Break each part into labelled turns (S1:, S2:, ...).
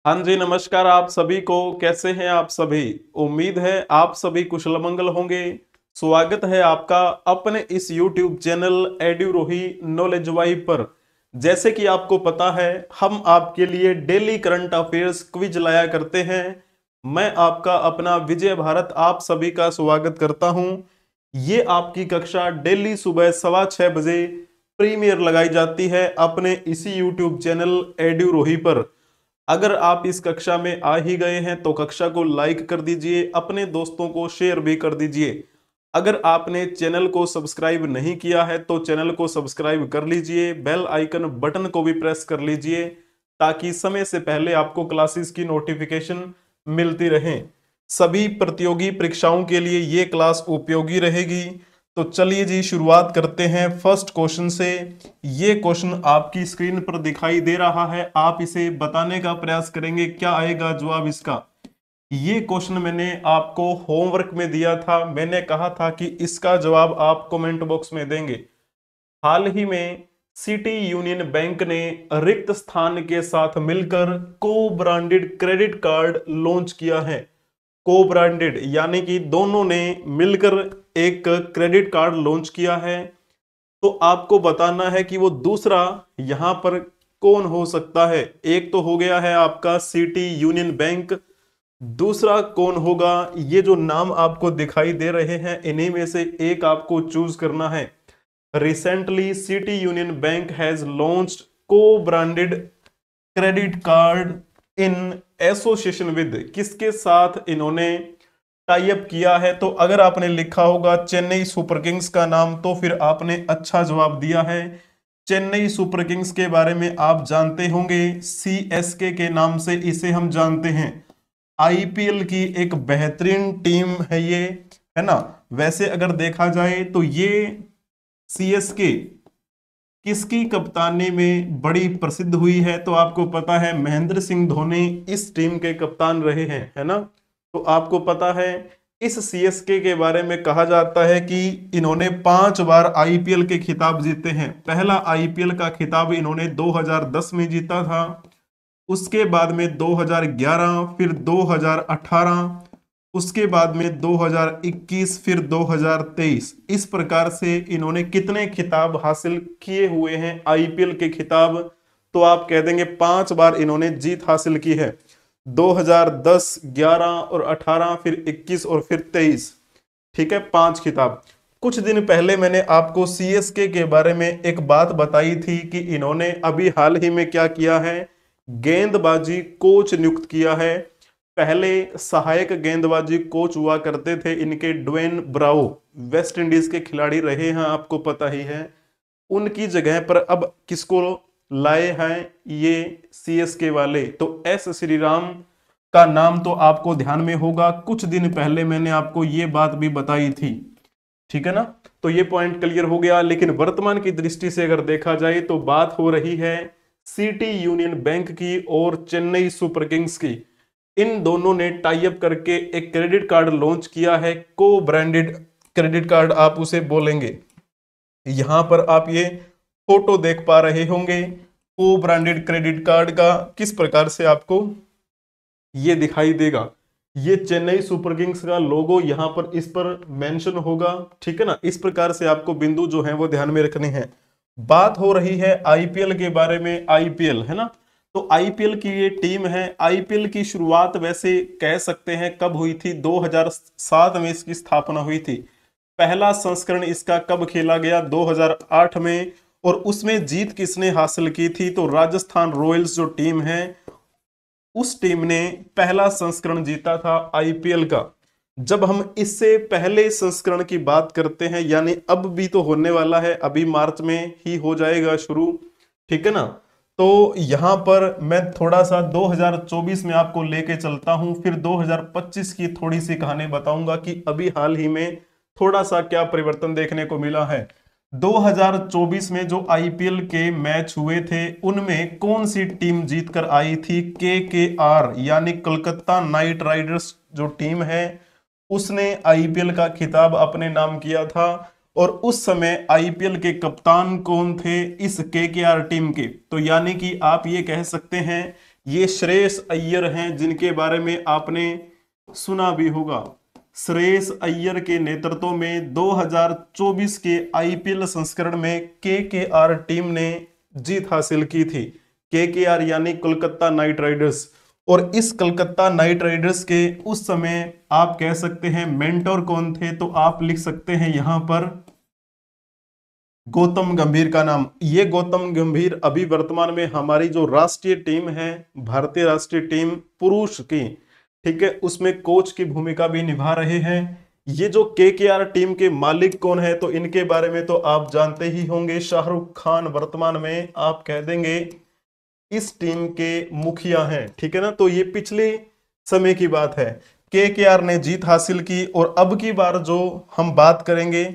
S1: हाँ जी, नमस्कार आप सभी को। कैसे हैं आप सभी? उम्मीद है आप सभी कुशल मंगल होंगे। स्वागत है आपका अपने इस YouTube चैनल एड्यूरोही नॉलेज वाइब पर। जैसे कि आपको पता है, हम आपके लिए डेली करंट अफेयर्स क्विज लाया करते हैं। मैं आपका अपना विजय भारत आप सभी का स्वागत करता हूं। ये आपकी कक्षा डेली सुबह 6:15 बजे प्रीमियर लगाई जाती है अपने इसी YouTube चैनल एड्यूरोही पर। अगर आप इस कक्षा में आ ही गए हैं तो कक्षा को लाइक कर दीजिए, अपने दोस्तों को शेयर भी कर दीजिए। अगर आपने चैनल को सब्सक्राइब नहीं किया है तो चैनल को सब्सक्राइब कर लीजिए, बेल आइकन बटन को भी प्रेस कर लीजिए ताकि समय से पहले आपको क्लासेस की नोटिफिकेशन मिलती रहे। सभी प्रतियोगी परीक्षाओं के लिए ये क्लास उपयोगी रहेगी। तो चलिए जी, शुरुआत करते हैं फर्स्ट क्वेश्चन से। ये क्वेश्चन आपकी स्क्रीन पर दिखाई दे रहा है, आप इसे बताने का प्रयास करेंगे क्या आएगा जवाब इसका। ये क्वेश्चन मैंने आपको होमवर्क में दिया था, मैंने कहा था कि इसका जवाब आप कमेंट बॉक्स में देंगे। हाल ही में सिटी यूनियन बैंक ने रिक्त स्थान के साथ मिलकर को ब्रांडेड क्रेडिट कार्ड लॉन्च किया है। को ब्रांडेड यानी कि दोनों ने मिलकर एक क्रेडिट कार्ड लॉन्च किया है। तो आपको बताना है कि वो दूसरा यहां पर कौन हो सकता है। एक तो हो गया है आपका सिटी यूनियन बैंक, दूसरा कौन होगा। ये जो नाम आपको दिखाई दे रहे हैं इन्हीं में से एक आपको चूज करना है। Recently City Union Bank has launched co branded credit card in association with, किसके साथ इन्होंने टाई अप किया है। तो अगर आपने लिखा होगा चेन्नई सुपर किंग्स का नाम तो फिर आपने अच्छा जवाब दिया है। चेन्नई सुपर किंग्स के बारे में आप जानते होंगे, सीएसके के नाम से इसे हम जानते हैं। आईपीएल की एक बेहतरीन टीम है ये, है ना। वैसे अगर देखा जाए तो ये सीएसके किसकी कप्तानी में बड़ी प्रसिद्ध हुई है, तो आपको पता है महेंद्र सिंह धोनी इस टीम के कप्तान रहे हैं, है ना। तो आपको पता है इस सीएसके के बारे में कहा जाता है कि इन्होंने 5 बार आईपीएल के खिताब जीते हैं। पहला आईपीएल का खिताब इन्होंने 2010 में जीता था, उसके बाद में 2011, फिर 2018, उसके बाद में 2021, फिर 2023। इस प्रकार से इन्होंने कितने खिताब हासिल किए हुए हैं आईपीएल के खिताब। तो आप कह देंगे 5 बार इन्होंने जीत हासिल की है, 2010, 11 और 18, फिर 21 और फिर 23। ठीक है, 5 खिताब। कुछ दिन पहले मैंने आपको सीएसके के बारे में एक बात बताई थी कि इन्होंने अभी हाल ही में क्या किया है, गेंदबाजी कोच नियुक्त किया है। पहले सहायक गेंदबाजी कोच हुआ करते थे इनके ड्वेन ब्रावो, वेस्ट इंडीज के खिलाड़ी रहे हैं, आपको पता ही है। उनकी जगह पर अब किसको लाए हैं, ये सीएसके वाले। तो एस श्रीराम का नाम तो आपको ध्यान में होगा, कुछ दिन पहले मैंने आपको ये बात भी बताई थी। ठीक है ना। तो ये पॉइंट क्लियर हो गया। लेकिन वर्तमान की दृष्टि से अगर देखा जाए तो बात हो रही है सिटी यूनियन बैंक की और चेन्नई सुपर किंग्स की। इन दोनों ने टाई अप करके एक क्रेडिट कार्ड लॉन्च किया है, को ब्रांडेड क्रेडिट कार्ड आप उसे बोलेंगे। यहां पर आप ये फोटो देख पा रहे होंगे को ब्रांडेड क्रेडिट कार्ड का, किस प्रकार से आपको ये दिखाई देगा। ये चेन्नई सुपर किंग्स का लोगो यहां पर इस पर मेंशन होगा। ठीक है ना, इस प्रकार से आपको बिंदु जो है वो ध्यान में रखने हैं। बात हो रही है आईपीएल के बारे में, आईपीएल है ना। तो आईपीएल की ये टीम है। आईपीएल की शुरुआत वैसे कह सकते हैं कब हुई थी, 2007 में इसकी स्थापना हुई थी। पहला संस्करण इसका कब खेला गया, 2008 में। और उसमें जीत किसने हासिल की थी, तो राजस्थान रॉयल्स जो टीम है उस टीम ने पहला संस्करण जीता था आईपीएल का। जब हम इससे पहले संस्करण की बात करते हैं, यानी अब भी तो होने वाला है, अभी मार्च में ही हो जाएगा शुरू, ठीक है ना। तो यहां पर मैं थोड़ा सा 2024 में आपको लेके चलता हूं, फिर 2025 की थोड़ी सी कहानी बताऊंगा कि अभी हाल ही में थोड़ा सा क्या परिवर्तन देखने को मिला है। 2024 में जो आईपीएल के मैच हुए थे उनमें कौन सी टीम जीतकर आई थी, केकेआर यानी कलकत्ता नाइट राइडर्स जो टीम है उसने आईपीएल का खिताब अपने नाम किया था। और उस समय आईपीएल के कप्तान कौन थे इस केकेआर टीम के, तो यानी कि आप ये कह सकते हैं ये श्रेयस अय्यर हैं, जिनके बारे में आपने सुना भी होगा। श्रेयस अय्यर के नेतृत्व में 2024 के आईपीएल संस्करण में केकेआर टीम ने जीत हासिल की थी। केकेआर यानी कोलकाता नाइट राइडर्स। और इस कोलकाता नाइट राइडर्स के उस समय आप कह सकते हैं मेंटोर कौन थे, तो आप लिख सकते हैं यहां पर गौतम गंभीर का नाम। ये गौतम गंभीर अभी वर्तमान में हमारी जो राष्ट्रीय टीम है, भारतीय राष्ट्रीय टीम पुरुष की, ठीक है, उसमें कोच की भूमिका भी निभा रहे हैं। ये जो केकेआर टीम के मालिक कौन है, तो इनके बारे में तो आप जानते ही होंगे, शाहरुख खान वर्तमान में आप कह देंगे इस टीम के मुखिया हैं, ठीक है ना। तो ये पिछले समय की बात है, केकेआर ने जीत हासिल की। और अब की बार जो हम बात करेंगे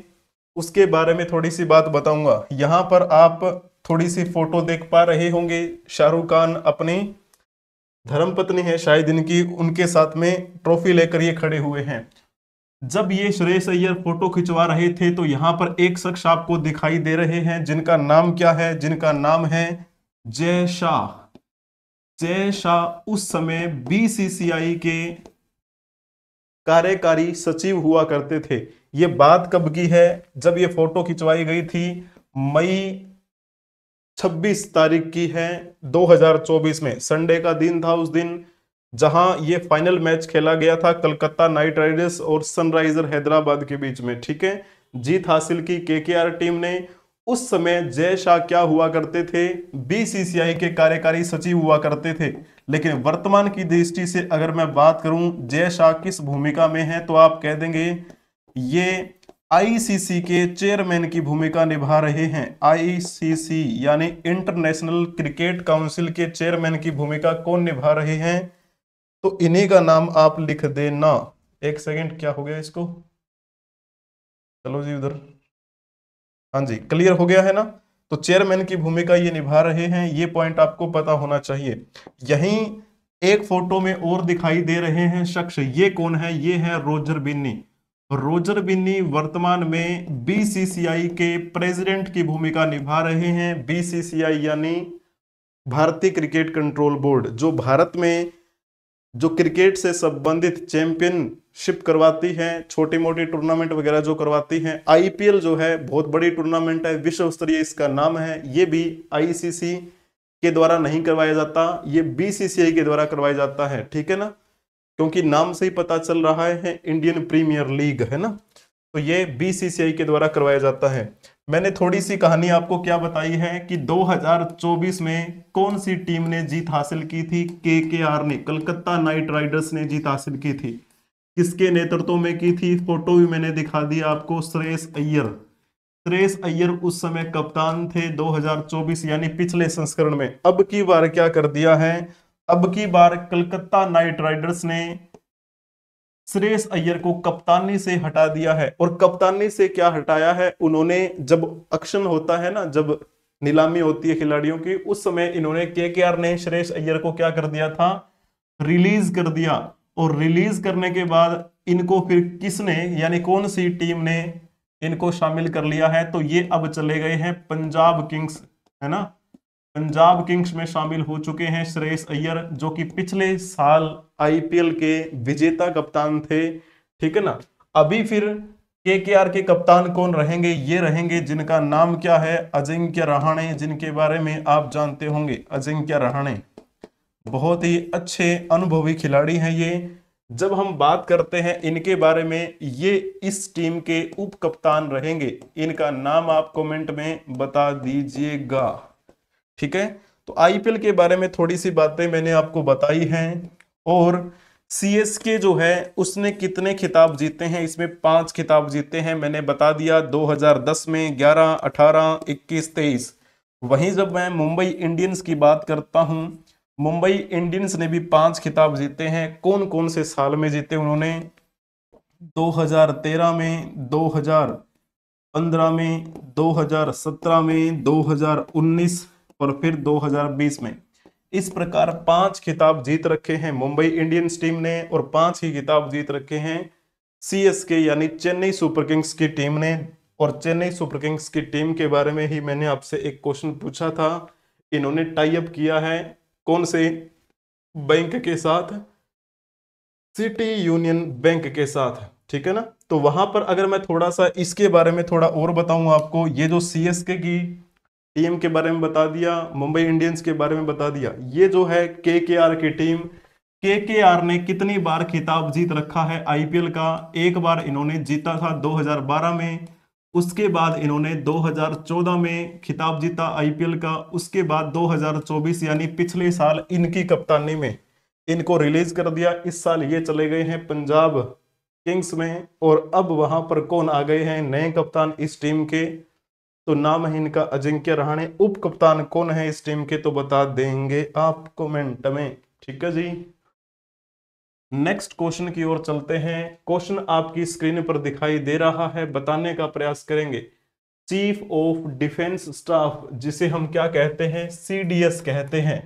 S1: उसके बारे में थोड़ी सी बात बताऊंगा। यहां पर आप थोड़ी सी फोटो देख पा रहे होंगे, शाहरुख खान अपनी धर्मपत्नी है शायद इनकी, उनके साथ में ट्रॉफी लेकर ये खड़े हुए हैं। जब ये श्रेयस अय्यर फोटो खिंचवा रहे थे तो यहां पर एक शख्स आपको दिखाई दे रहे हैं, जिनका नाम क्या है, जिनका नाम है जय शाह। जय शाह उस समय बीसीसीआई के कार्यकारी सचिव हुआ करते थे। ये बात कब की है, जब ये फोटो खिंचवाई गई थी मई 26 तारीख की है 2024 में। संडे का दिन था उस दिन, जहां ये फाइनल मैच खेला गया था कलकत्ता नाइट राइडर्स और सनराइजर हैदराबाद के बीच में, ठीक है। जीत हासिल की केकेआर टीम ने। उस समय जय शाह क्या हुआ करते थे, बीसीसीआई के कार्यकारी सचिव हुआ करते थे। लेकिन वर्तमान की दृष्टि से अगर मैं बात करूं जय शाह किस भूमिका में है, तो आप कह देंगे ये आईसीसी के चेयरमैन की भूमिका निभा रहे हैं। आईसीसी यानी इंटरनेशनल क्रिकेट काउंसिल के चेयरमैन की भूमिका कौन निभा रहे हैं, तो इन्हीं का नाम आप लिख देना। एक सेकंड, क्या हो गया इसको, चलो जी उधर, हाँ जी क्लियर हो गया है ना। तो चेयरमैन की भूमिका ये निभा रहे हैं, ये पॉइंट आपको पता होना चाहिए। यहीं एक फोटो में और दिखाई दे रहे हैं शख्स, ये कौन है, ये है रोजर बिन्नी। रोजर बिन्नी वर्तमान में बीसीसीआई के प्रेसिडेंट की भूमिका निभा रहे हैं। बीसीसीआई यानी भारतीय क्रिकेट कंट्रोल बोर्ड, जो भारत में जो क्रिकेट से संबंधित चैंपियनशिप करवाती है, छोटी मोटी टूर्नामेंट वगैरह जो करवाती है। आईपीएल जो है बहुत बड़ी टूर्नामेंट है, विश्व स्तरीय इसका नाम है। ये भी आईसीसी के द्वारा नहीं करवाया जाता, ये बीसीसीआई के द्वारा करवाया जाता है, ठीक है ना, क्योंकि नाम से ही पता चल रहा है इंडियन प्रीमियर लीग है ना, तो ये बीसीसीआई के द्वारा करवाया जाता है। मैंने थोड़ी सी कहानी आपको क्या बताई है कि 2024 में कौन सी टीम ने जीत हासिल की थी, केकेआर ने, कलकत्ता नाइट राइडर्स ने जीत हासिल की थी। किसके नेतृत्व में की थी, फोटो भी मैंने दिखा दिया आपको, श्रेयस अय्यर। श्रेयस अय्यर उस समय कप्तान थे 2024 यानी पिछले संस्करण में। अब की बार क्या कर दिया है, अब की बार कलकत्ता नाइट राइडर्स ने श्रेयस अय्यर को कप्तानी से हटा दिया है। और कप्तानी से क्या हटाया है, उन्होंने जब ऑक्शन होता है ना, जब नीलामी होती है खिलाड़ियों की, उस समय इन्होंने केकेआर ने श्रेयस अय्यर को क्या कर दिया था, रिलीज कर दिया। और रिलीज करने के बाद इनको फिर किसने यानी कौन सी टीम ने इनको शामिल कर लिया है, तो ये अब चले गए हैं पंजाब किंग्स, है ना। पंजाब किंग्स में शामिल हो चुके हैं श्रेयस अय्यर, जो कि पिछले साल आईपीएल के विजेता कप्तान थे, ठीक है ना। अभी फिर केकेआर के कप्तान कौन रहेंगे, ये रहेंगे जिनका नाम क्या है, अजिंक्य रहाणे, जिनके बारे में आप जानते होंगे। अजिंक्य रहाणे बहुत ही अच्छे अनुभवी खिलाड़ी हैं ये। जब हम बात करते हैं इनके बारे में, ये इस टीम के उप कप्तान रहेंगे। इनका नाम आप कमेंट में बता दीजिएगा, ठीक है। तो आईपीएल के बारे में थोड़ी सी बातें मैंने आपको बताई हैं। और सीएसके जो है उसने कितने खिताब जीते हैं, इसमें 5 खिताब जीते हैं, मैंने बता दिया 2010 में, 11, 18, 21, 23। वहीं जब मैं मुंबई इंडियंस की बात करता हूं, मुंबई इंडियंस ने भी 5 खिताब जीते हैं। कौन कौन से साल में जीते उन्होंने, 2013 में, 2015 में, 2017 में, 2019 और फिर 2020 में। इस प्रकार 5 खिताब जीत रखे हैं मुंबई इंडियंस टीम ने, और 5 ही खिताब जीत रखे हैं सीएसके यानी चेन्नई सुपर किंग्स की टीम ने। और चेन्नई सुपर किंग्स की टीम के बारे में ही मैंने आपसे एक क्वेश्चन पूछा था। इन्होंने टाई अप किया है कौन से बैंक के साथ, सिटी यूनियन बैंक के साथ, ठीक है ना। तो वहां पर अगर मैं थोड़ा सा इसके बारे में थोड़ा और बताऊं आपको, ये जो सीएसके की टीम के बारे में बता दिया, मुंबई इंडियंस के बारे में बता दिया, ये जो है केकेआर की टीम, केकेआर ने कितनी बार खिताब जीत रखा है आईपीएल का? एक बार इन्होंने जीता था 2012 में, उसके बाद इन्होंने 2014 में खिताब जीता आईपीएल का, उसके बाद 2024 यानी पिछले साल इनकी कप्तानी में इनको रिलीज कर दिया। इस साल ये चले गए हैं पंजाब किंग्स में, और अब वहां पर कौन आ गए हैं नए कप्तान इस टीम के? तो नाम है इनका अजिंक्य रहाणे। उप कप्तान कौन है इस टीम के? तो बता देंगे आप कमेंट में, ठीक है जी। नेक्स्ट क्वेश्चन की ओर चलते हैं। क्वेश्चन आपकी स्क्रीन पर दिखाई दे रहा है, बताने का प्रयास करेंगे। चीफ ऑफ डिफेंस स्टाफ, जिसे हम क्या कहते हैं? सीडीएस कहते हैं,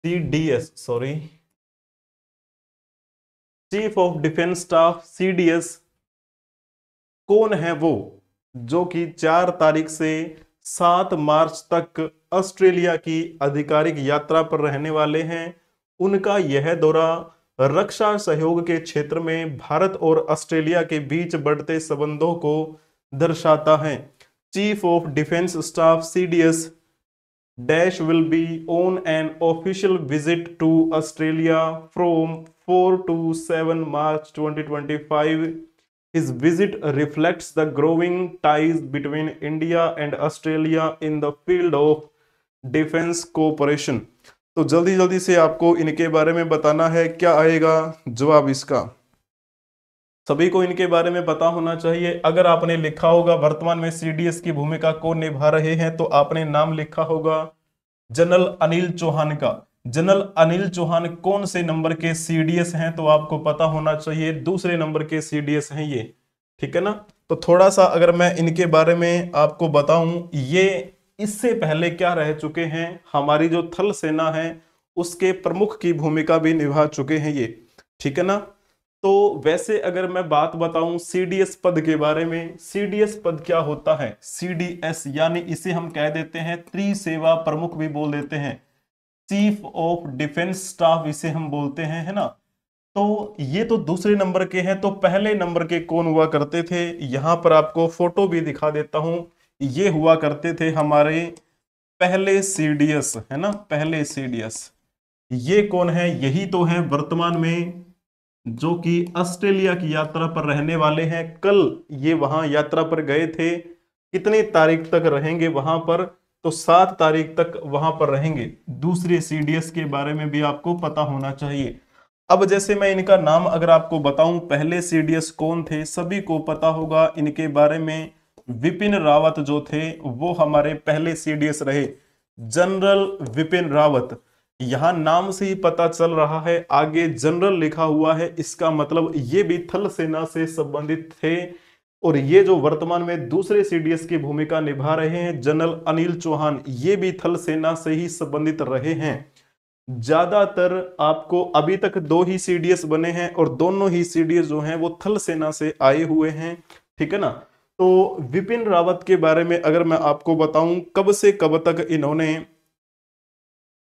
S1: CDS, sorry, chief of defence staff CDS कौन है? वो जो कि 4 तारीख से 7 मार्च तक ऑस्ट्रेलिया की आधिकारिक यात्रा पर रहने वाले हैं। उनका यह दौरा रक्षा सहयोग के क्षेत्र में भारत और ऑस्ट्रेलिया के बीच बढ़ते संबंधों को दर्शाता है। Chief of defence staff CDS dash will be on an official visit to Australia from 4 to 7 March 2025. His visit reflects the growing ties between India and Australia in the field of defense cooperation. तो जल्दी जल्दी से आपको इनके बारे में बताना है। क्या आएगा जवाब इसका? सभी को इनके बारे में पता होना चाहिए। अगर आपने लिखा होगा वर्तमान में सीडीएस की भूमिका कौन निभा रहे हैं, तो आपने नाम लिखा होगा जनरल अनिल चौहान का। जनरल अनिल चौहान कौन से नंबर के सीडीएस हैं? तो आपको पता होना चाहिए दूसरे नंबर के सीडीएस हैं ये, ठीक है ना। तो थोड़ा सा अगर मैं इनके बारे में आपको बताऊं, ये इससे पहले क्या रह चुके हैं? हमारी जो थल सेना है उसके प्रमुख की भूमिका भी निभा चुके हैं ये, ठीक है ना। तो वैसे अगर मैं बात बताऊं सीडीएस पद के बारे में, सीडीएस पद क्या होता है? सीडीएस यानी इसे हम कह देते हैं त्रिसेवा प्रमुख भी बोल देते हैं, चीफ ऑफ डिफेंस स्टाफ इसे हम बोलते हैं, है ना। तो ये तो दूसरे नंबर के हैं, तो पहले नंबर के कौन हुआ करते थे? यहां पर आपको फोटो भी दिखा देता हूं। ये हुआ करते थे हमारे पहले सीडीएस, है ना, पहले सीडीएस। ये कौन है? यही तो है वर्तमान में जो कि ऑस्ट्रेलिया की यात्रा पर रहने वाले हैं। कल ये वहां यात्रा पर गए थे। कितनी तारीख तक रहेंगे वहां पर? तो 7 तारीख तक वहां पर रहेंगे। दूसरे सीडीएस के बारे में भी आपको पता होना चाहिए। अब जैसे मैं इनका नाम अगर आपको बताऊं, पहले सीडीएस कौन थे? सभी को पता होगा इनके बारे में। विपिन रावत जो थे वो हमारे पहले सीडीएस रहे, जनरल विपिन रावत। यहां नाम से ही पता चल रहा है, आगे जनरल लिखा हुआ है, इसका मतलब ये भी थल सेना से संबंधित थे। और ये जो वर्तमान में दूसरे सीडीएस की भूमिका निभा रहे हैं जनरल अनिल चौहान, ये भी थल सेना से ही संबंधित रहे हैं। ज्यादातर आपको अभी तक 2 ही सीडीएस बने हैं और दोनों ही सीडीएस जो हैं वो थल सेना से आए हुए हैं, ठीक है ना। तो विपिन रावत के बारे में अगर मैं आपको बताऊं, कब से कब तक इन्होंने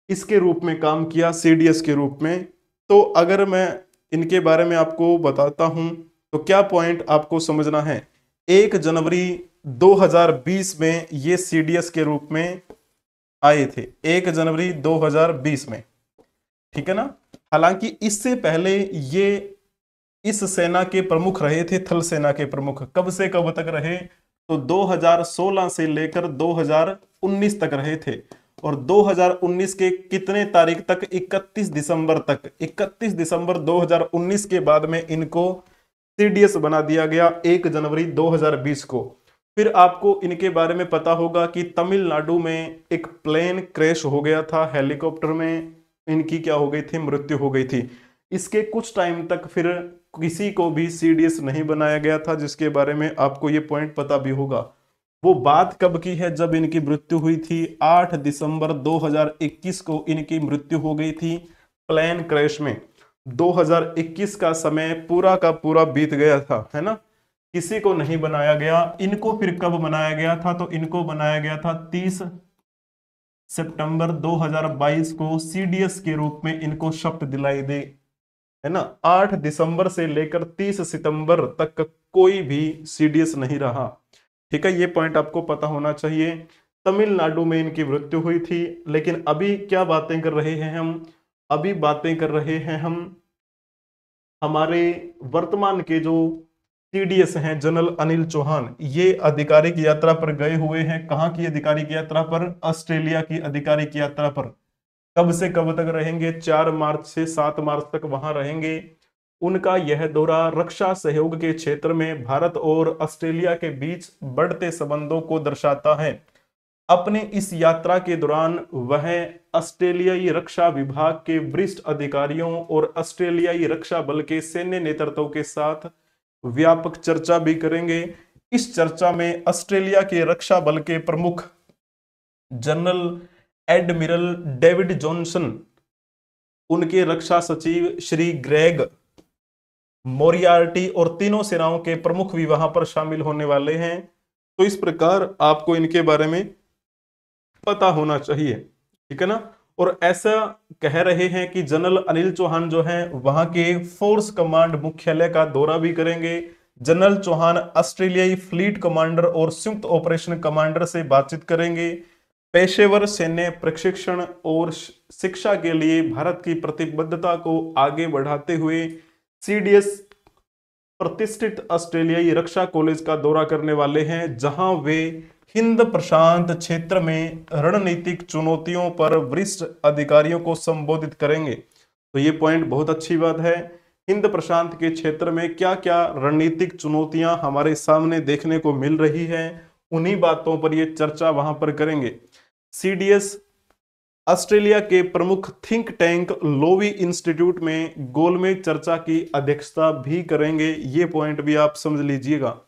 S1: इसके रूप में काम किया, सीडीएस के रूप में, तो अगर मैं इनके बारे में आपको बताता हूं तो क्या पॉइंट आपको समझना है। 1 जनवरी 2020 में ये सीडीएस के रूप में आए थे, 1 जनवरी 2020 में, ठीक है ना। हालांकि इससे पहले ये इस सेना के प्रमुख रहे थे, थल सेना के प्रमुख। कब से कब तक रहे? तो 2016 से लेकर 2019 तक रहे थे। और 2019 के कितने तारीख तक? 31 दिसंबर तक। 31 दिसंबर 2019 के बाद में इनको सीडीएस बना दिया गया 1 जनवरी 2020 को। फिर आपको इनके बारे में पता होगा कि तमिलनाडु में एक प्लेन क्रैश हो गया था, हेलीकॉप्टर में इनकी क्या हो गई थी? मृत्यु हो गई थी। इसके कुछ टाइम तक फिर किसी को भी सीडीएस नहीं बनाया गया था, जिसके बारे में आपको ये पॉइंट पता भी होगा। वो बात कब की है? जब इनकी मृत्यु हुई थी 8 दिसंबर 2021 को इनकी मृत्यु हो गई थी प्लेन क्रैश में। 2021 का समय पूरा का पूरा बीत गया था, है ना, किसी को नहीं बनाया गया। इनको फिर कब बनाया गया था? तो इनको बनाया गया था सितंबर 2022 को सीडीएस के रूप में इनको शपथ दिलाई दे, है ना। 8 दिसंबर से लेकर 30 सितंबर तक कोई भी सीडीएस नहीं रहा। ठीक है, ये पॉइंट आपको पता होना चाहिए। तमिलनाडु में इनकी मृत्यु हुई थी। लेकिन अभी क्या बातें कर रहे हैं हम, अभी बातें कर रहे हैं हम हमारे वर्तमान के जो सीडीएस हैं, जनरल अनिल चौहान। ये आधिकारिक यात्रा पर गए हुए हैं। कहाँ की आधिकारिक यात्रा पर? ऑस्ट्रेलिया की आधिकारिक यात्रा पर। कब से कब तक रहेंगे? 4 मार्च से 7 मार्च तक वहां रहेंगे। उनका यह दौरा रक्षा सहयोग के क्षेत्र में भारत और ऑस्ट्रेलिया के बीच बढ़ते संबंधों को दर्शाता है। अपने इस यात्रा के दौरान वह ऑस्ट्रेलियाई रक्षा विभाग के वरिष्ठ अधिकारियों और ऑस्ट्रेलियाई रक्षा बल के सैन्य नेतृत्व के साथ व्यापक चर्चा भी करेंगे। इस चर्चा में ऑस्ट्रेलिया के रक्षा बल के प्रमुख जनरल एडमिरल डेविड जॉनसन, उनके रक्षा सचिव श्री ग्रेग मोरियार्टी और तीनों सेनाओं के प्रमुख भी वहां पर शामिल होने वाले हैं। तो इस प्रकार आपको इनके बारे में पता होना चाहिए, ठीक है ना। और ऐसा कह रहे हैं कि जनरल अनिल चौहान जो हैं वहां के फोर्स कमांड मुख्यालय का दौरा भी करेंगे। जनरल चौहान ऑस्ट्रेलियाई फ्लीट कमांडर और संयुक्त ऑपरेशन कमांडर से बातचीत करेंगे। पेशेवर सैन्य प्रशिक्षण और शिक्षा के लिए भारत की प्रतिबद्धता को आगे बढ़ाते हुए सीडीएस प्रतिष्ठित ऑस्ट्रेलियाई रक्षा कॉलेज का दौरा करने वाले हैं, जहां वे हिंद प्रशांत क्षेत्र में रणनीतिक चुनौतियों पर वरिष्ठ अधिकारियों को संबोधित करेंगे। तो ये पॉइंट बहुत अच्छी बात है। हिंद प्रशांत के क्षेत्र में क्या क्या रणनीतिक चुनौतियां हमारे सामने देखने को मिल रही है, उन्हीं बातों पर ये चर्चा वहां पर करेंगे। सीडीएस ऑस्ट्रेलिया के प्रमुख थिंक टैंक लोवी इंस्टीट्यूट में गोलमेज चर्चा की अध्यक्षता भी करेंगे। ये पॉइंट भी आप समझ लीजिएगा।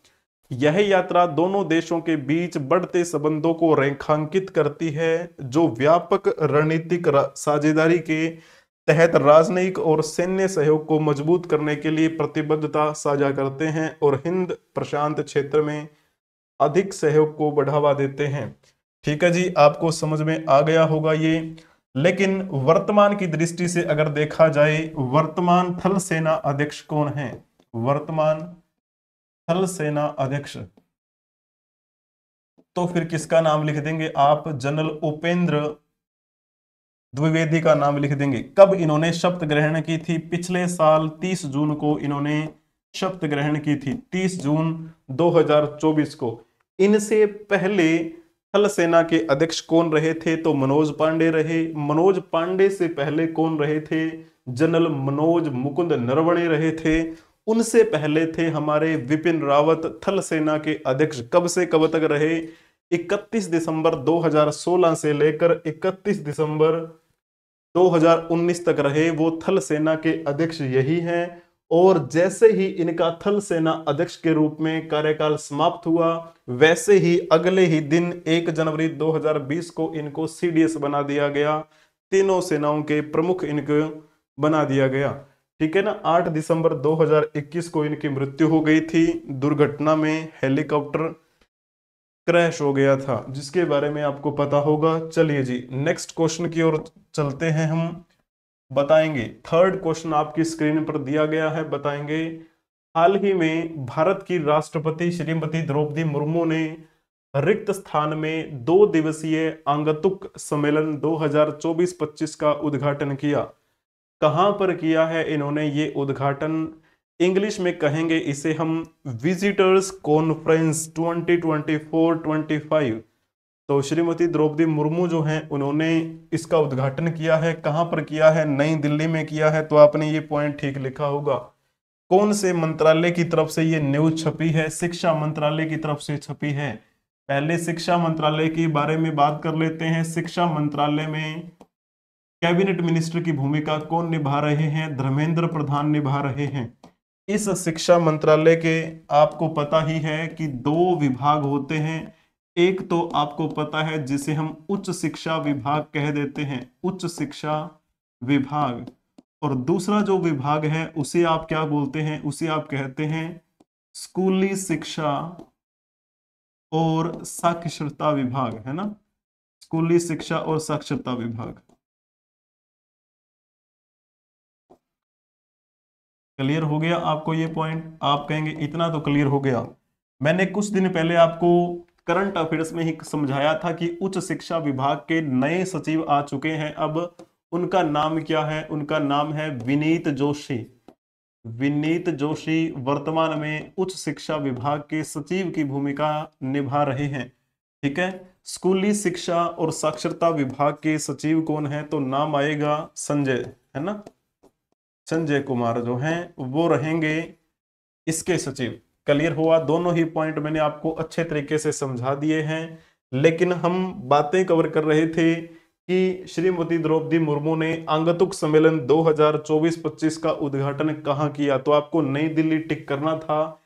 S1: यह यात्रा दोनों देशों के बीच बढ़ते संबंधों को रेखांकित करती है, जो व्यापक रणनीतिक साझेदारी के तहत राजनयिक और सैन्य सहयोग को मजबूत करने के लिए प्रतिबद्धता साझा करते हैं और हिंद प्रशांत क्षेत्र में अधिक सहयोग को बढ़ावा देते हैं। ठीक है जी, आपको समझ में आ गया होगा ये। लेकिन वर्तमान की दृष्टि से अगर देखा जाए, वर्तमान थल सेना अध्यक्ष कौन है? वर्तमान थल सेना अध्यक्ष, तो फिर किसका नाम लिख देंगे आप? जनरल उपेंद्र द्विवेदी का नाम लिख देंगे। कब इन्होंने शपथ ग्रहण की थी? पिछले साल 30 जून को इन्होंने शपथ ग्रहण की थी, 30 जून 2024 को। इनसे पहले थल सेना के अध्यक्ष कौन रहे थे? तो मनोज पांडे रहे। मनोज पांडे से पहले कौन रहे थे? जनरल मनोज मुकुंद नरवणे रहे थे। उनसे पहले थे हमारे विपिन रावत, थल सेना के अध्यक्ष। कब से कब तक रहे? 31 दिसंबर 2016 से लेकर 31 दिसंबर 2019 तक रहे वो थल सेना के अध्यक्ष यही हैं। और जैसे ही इनका थल सेना अध्यक्ष के रूप में कार्यकाल समाप्त हुआ, वैसे ही अगले ही दिन 1 जनवरी 2020 को इनको सीडीएस बना दिया गया। तीनों सेनाओं के प्रमुख इनको बना दिया गया। ठीक है ना। 8 दिसंबर 2021 को इनकी मृत्यु हो गई थी दुर्घटना में, हेलीकॉप्टर क्रैश हो गया था, जिसके बारे में आपको पता होगा। चलिए जी, नेक्स्ट क्वेश्चन की ओर चलते हैं। हम बताएंगे, थर्ड क्वेश्चन आपकी स्क्रीन पर दिया गया है, बताएंगे। हाल ही में भारत की राष्ट्रपति श्रीमती द्रौपदी मुर्मू ने रिक्त स्थान में 2 दिवसीय आगंतुक सम्मेलन 2024-25 का उद्घाटन किया। कहां पर किया है इन्होंने ये उद्घाटन? इंग्लिश में कहेंगे इसे हम विजिटर्स कॉन्फ्रेंस 2024-25। तो श्रीमती द्रौपदी मुर्मू जो हैं उन्होंने इसका उद्घाटन किया है। कहां पर किया है? नई दिल्ली में किया है। तो आपने ये पॉइंट ठीक लिखा होगा। कौन से मंत्रालय की तरफ से ये न्यूज छपी है? शिक्षा मंत्रालय की तरफ से छपी है। पहले शिक्षा मंत्रालय के बारे में बात कर लेते हैं। शिक्षा मंत्रालय में कैबिनेट मिनिस्टर की भूमिका कौन निभा रहे हैं? धर्मेंद्र प्रधान निभा रहे हैं। इस शिक्षा मंत्रालय के आपको पता ही है कि 2 विभाग होते हैं। एक तो आपको पता है जिसे हम उच्च शिक्षा विभाग कह देते हैं, उच्च शिक्षा विभाग। और दूसरा जो विभाग है उसे आप क्या बोलते हैं? उसे आप कहते हैं स्कूली शिक्षा और साक्षरता विभाग, है ना। स्कूली शिक्षा और साक्षरता विभाग। क्लियर हो गया आपको ये पॉइंट? आप कहेंगे इतना तो क्लियर हो गया। मैंने कुछ दिन पहले आपको करंट अफेयर्स में ही समझाया था कि उच्च शिक्षा विभाग के नए सचिव आ चुके हैं। अब उनका नाम क्या है? उनका नाम है विनीत जोशी। विनीत जोशी वर्तमान में उच्च शिक्षा विभाग के सचिव की भूमिका निभा रहे हैं। ठीक है। स्कूली शिक्षा और साक्षरता विभाग के सचिव कौन है? तो नाम आएगा संजय, है ना, संजय कुमार जो हैं वो रहेंगे इसके सचिव। क्लियर हुआ? दोनों ही पॉइंट मैंने आपको अच्छे तरीके से समझा दिए हैं। लेकिन हम बातें कवर कर रहे थे कि श्रीमती द्रौपदी मुर्मू ने आंगतुक सम्मेलन 2024-25 का उद्घाटन कहाँ किया? तो आपको नई दिल्ली टिक करना था।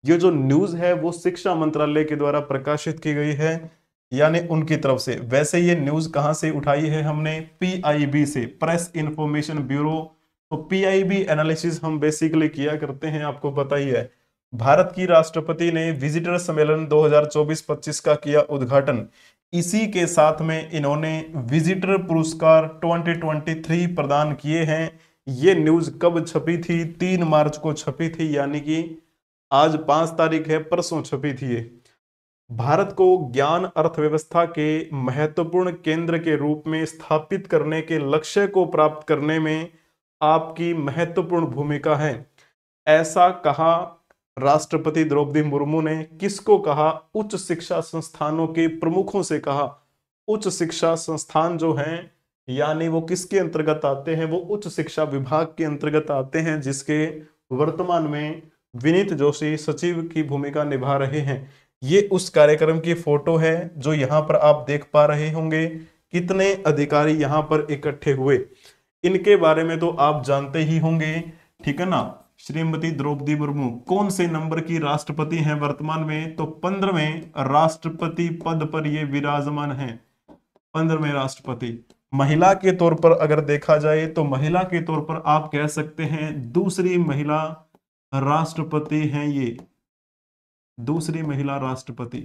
S1: ये जो न्यूज है वो शिक्षा मंत्रालय के द्वारा प्रकाशित की गई है, यानी उनकी तरफ से। वैसे ये न्यूज कहां से उठाई है हमने? पीआईबी से, प्रेस इंफॉर्मेशन ब्यूरो। तो पीआईबी एनालिसिस हम बेसिकली किया करते हैं, आपको पता ही है। भारत की राष्ट्रपति ने विजिटर सम्मेलन 2024-25 का किया उद्घाटन। इसी के साथ में इन्होंने विजिटर पुरस्कार 2023 प्रदान किए हैं। ये न्यूज कब छपी थी? 3 मार्च को छपी थी, यानी कि आज 5 तारीख है, परसों छपी थी ये। भारत को ज्ञान अर्थव्यवस्था के महत्वपूर्ण केंद्र के रूप में स्थापित करने के लक्ष्य को प्राप्त करने में आपकी महत्वपूर्ण भूमिका है, ऐसा कहा राष्ट्रपति द्रौपदी मुर्मू ने। किसको कहा? उच्च शिक्षा संस्थानों के प्रमुखों से कहा। उच्च शिक्षा संस्थान जो हैं, यानी वो किसके अंतर्गत आते हैं? वो उच्च शिक्षा विभाग के अंतर्गत आते हैं, जिसके वर्तमान में विनीत जोशी सचिव की भूमिका निभा रहे हैं। ये उस कार्यक्रम की फोटो है जो यहाँ पर आप देख पा रहे होंगे। कितने अधिकारी यहाँ पर इकट्ठे हुए, इनके बारे में तो आप जानते ही होंगे, ठीक है ना। श्रीमती द्रौपदी मुर्मू कौन से नंबर की राष्ट्रपति हैं वर्तमान में? तो 15वें राष्ट्रपति पद पर ये विराजमान हैं, 15वें राष्ट्रपति। महिला के तौर पर अगर देखा जाए तो महिला के तौर पर आप कह सकते हैं दूसरी महिला राष्ट्रपति हैं ये, दूसरी महिला राष्ट्रपति।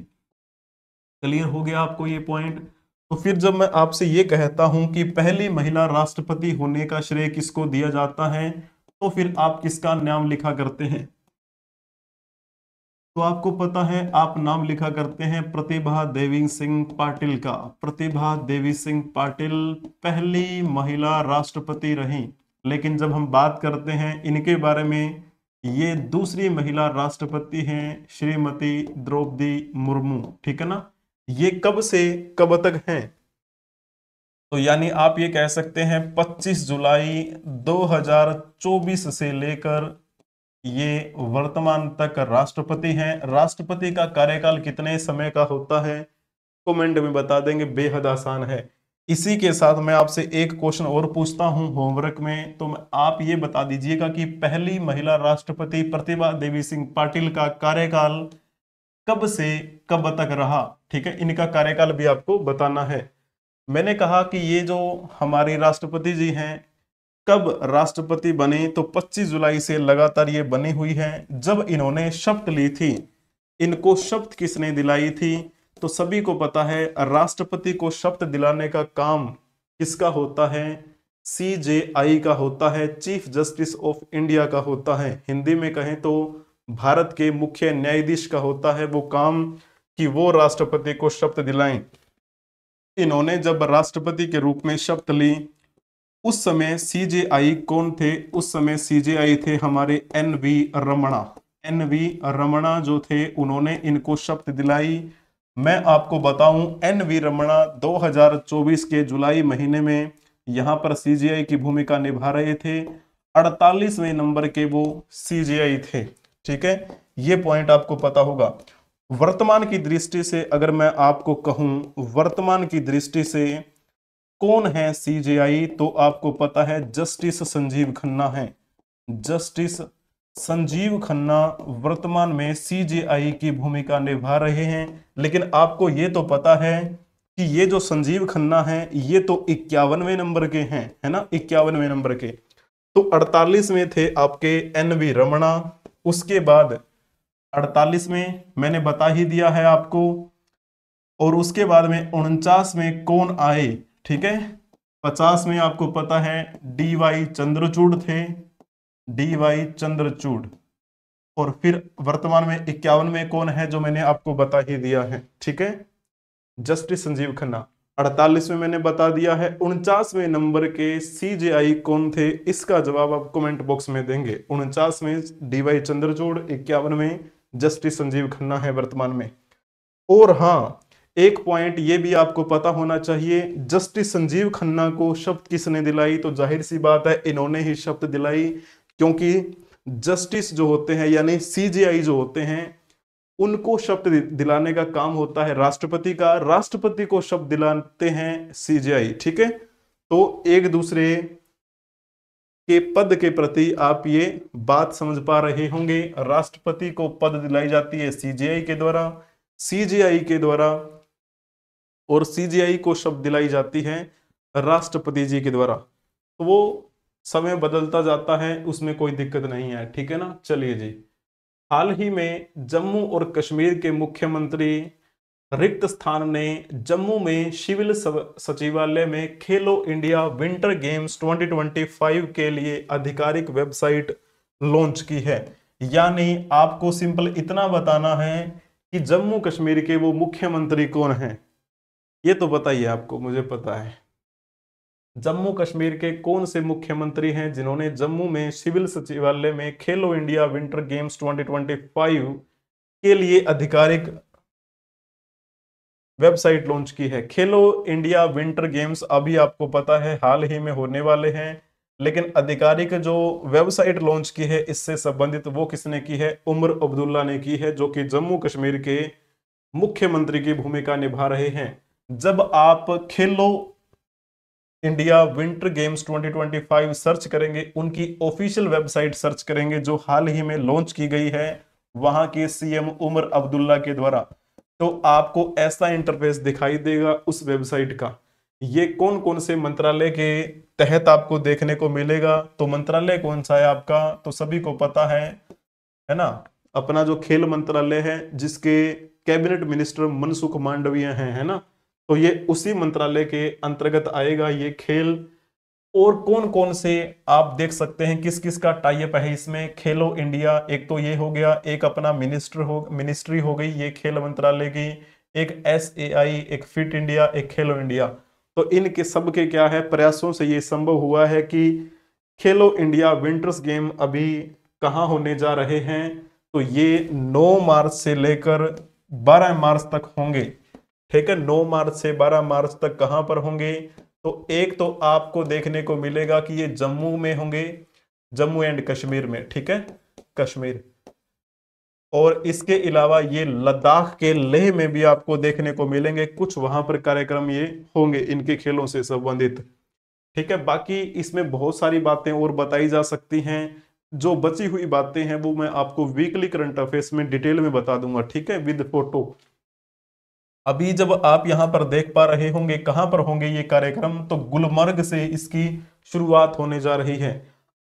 S1: क्लियर हो गया आपको ये पॉइंट? तो फिर जब मैं आपसे ये कहता हूं कि पहली महिला राष्ट्रपति होने का श्रेय किसको दिया जाता है, तो फिर आप किसका नाम लिखा करते हैं? तो आपको पता है, आप नाम लिखा करते हैं प्रतिभा देवी सिंह पाटिल का। प्रतिभा देवी सिंह पाटिल पहली महिला राष्ट्रपति रही। लेकिन जब हम बात करते हैं इनके बारे में, ये दूसरी महिला राष्ट्रपति हैं श्रीमती द्रौपदी मुर्मू, ठीक है ना। ये कब से कब तक हैं? तो यानी आप ये कह सकते हैं 25 जुलाई 2024 से लेकर ये वर्तमान तक राष्ट्रपति हैं। राष्ट्रपति का कार्यकाल कितने समय का होता है? कमेंट में बता देंगे, बेहद आसान है। इसी के साथ मैं आपसे एक क्वेश्चन और पूछता हूं होमवर्क में, तो आप ये बता दीजिएगा कि पहली महिला राष्ट्रपति प्रतिभा देवी सिंह पाटिल का कार्यकाल कब से कब तक रहा? ठीक है, इनका कार्यकाल भी आपको बताना है। मैंने कहा कि ये जो हमारे राष्ट्रपति जी हैं कब राष्ट्रपति बने, तो 25 जुलाई से लगातार ये बनी हुई है। जब इन्होंने शपथ ली थी, इनको शपथ किसने दिलाई थी? तो सभी को पता है राष्ट्रपति को शपथ दिलाने का काम किसका होता है? CJI का होता है, चीफ जस्टिस ऑफ इंडिया का होता है। हिंदी में कहें तो भारत के मुख्य न्यायाधीश का होता है वो काम कि वो राष्ट्रपति को शपथ दिलाएं। इन्होंने जब राष्ट्रपति के रूप में शपथ ली, उस समय CJI कौन थे? उस समय CJI थे हमारे NV रमणा। NV रमणा जो थे, उन्होंने इनको शपथ दिलाई। मैं आपको बताऊं, NV रमणा 2024 के जुलाई महीने में यहां पर CJI की भूमिका निभा रहे थे। 48वें नंबर के वो CJI थे, ठीक है। ये पॉइंट आपको पता होगा। वर्तमान की दृष्टि से अगर मैं आपको कहूं, वर्तमान की दृष्टि से कौन है CJI, तो आपको पता है जस्टिस संजीव खन्ना है। जस्टिस संजीव खन्ना वर्तमान में CJI की भूमिका निभा रहे हैं। लेकिन आपको ये तो पता है कि ये जो संजीव खन्ना है ये तो 51वें नंबर के हैं, है ना, 51वें नंबर के। तो 48 में थे आपके NV रमणा। उसके बाद 48 में मैंने बता ही दिया है आपको और उसके बाद में 49 में कौन आए, ठीक है। 50 में आपको पता है डी वाई चंद्रचूड़ थे, डी वाई चंद्रचूड़। और फिर वर्तमान में 51 में कौन है, जो मैंने आपको बता ही दिया है, ठीक है, जस्टिस संजीव खन्ना। 48 में मैंने बता दिया है। 49वें नंबर के सीजेआई कौन थे, इसका जवाब आप कमेंट बॉक्स में देंगे। 49 में डीवाई चंद्रचूड़, 51 में जस्टिस संजीव खन्ना है वर्तमान में। और हाँ, एक पॉइंट ये भी आपको पता होना चाहिए, जस्टिस संजीव खन्ना को शपथ किसने दिलाई, तो जाहिर सी बात है इन्होंने ही शपथ दिलाई, क्योंकि जस्टिस जो होते हैं यानी सीजेआई जो होते हैं उनको शपथ दिलाने का काम होता है राष्ट्रपति का, राष्ट्रपति को शपथ दिलाते हैं सीजेआई, ठीक है। तो एक दूसरे के पद के प्रति आप ये बात समझ पा रहे होंगे। राष्ट्रपति को पद दिलाई जाती है सीजेआई के द्वारा, सीजेआई के द्वारा, और सीजेआई को शपथ दिलाई जाती है राष्ट्रपति जी के द्वारा। तो वो समय बदलता जाता है, उसमें कोई दिक्कत नहीं है, ठीक है ना। चलिए जी, हाल ही में जम्मू और कश्मीर के मुख्यमंत्री रिक्त स्थान ने जम्मू में सिविल सचिवालय में खेलो इंडिया विंटर गेम्स 2025 के लिए आधिकारिक वेबसाइट लॉन्च की है। यानी आपको सिंपल इतना बताना है कि जम्मू कश्मीर के वो मुख्यमंत्री कौन हैं, ये तो बताइए आपको, मुझे पता है। जम्मू कश्मीर के कौन से मुख्यमंत्री हैं जिन्होंने जम्मू में सिविल सचिवालय में खेलो इंडिया विंटर गेम्स 2025 के लिए आधिकारिक वेबसाइट लॉन्च की है। खेलो इंडिया विंटर गेम्स अभी आपको पता है हाल ही में होने वाले हैं, लेकिन आधिकारिक जो वेबसाइट लॉन्च की है इससे संबंधित वो किसने की है, उमर अब्दुल्ला ने की है, जो कि जम्मू कश्मीर के मुख्यमंत्री की भूमिका निभा रहे हैं। जब आप खेलो इंडिया विंटर गेम्स 2025 सर्च करेंगे, उनकी ऑफिशियल वेबसाइट सर्च करेंगे जो हाल ही में लॉन्च की गई है वहां के सीएम उमर अब्दुल्ला के द्वारा, तो आपको ऐसा इंटरफेस दिखाई देगा उस वेबसाइट का। ये कौन कौन से मंत्रालय के तहत आपको देखने को मिलेगा, तो मंत्रालय कौन सा है आपका, तो सभी को पता है ना, अपना जो खेल मंत्रालय है जिसके कैबिनेट मिनिस्टर मनसुख मांडविया हैं, है ना, तो ये उसी मंत्रालय के अंतर्गत आएगा ये खेल। और कौन कौन से आप देख सकते हैं किस किस का टाइप है इसमें, खेलो इंडिया एक तो ये हो गया, एक अपना मिनिस्ट्री हो गई ये खेल मंत्रालय की, एक SAI, एक फिट इंडिया, एक खेलो इंडिया। तो इनके सबके क्या है प्रयासों से ये संभव हुआ है कि खेलो इंडिया विंटर्स गेम अभी कहाँ होने जा रहे हैं, तो ये 9 मार्च से लेकर 12 मार्च तक होंगे, ठीक है। 9 मार्च से 12 मार्च तक कहां पर होंगे, तो एक तो आपको देखने को मिलेगा कि ये जम्मू में होंगे, जम्मू एंड कश्मीर में, ठीक है, कश्मीर। और इसके अलावा ये लद्दाख के लेह में भी आपको देखने को मिलेंगे, कुछ वहां पर कार्यक्रम ये होंगे इनके खेलों से संबंधित, ठीक है। बाकी इसमें बहुत सारी बातें और बताई जा सकती हैं, जो बची हुई बातें हैं वो मैं आपको वीकली करंट अफेयर्स में डिटेल में बता दूंगा, ठीक है, विद फोटो। अभी जब आप यहां पर देख पा रहे होंगे कहां पर होंगे ये कार्यक्रम, तो गुलमर्ग से इसकी शुरुआत होने जा रही है।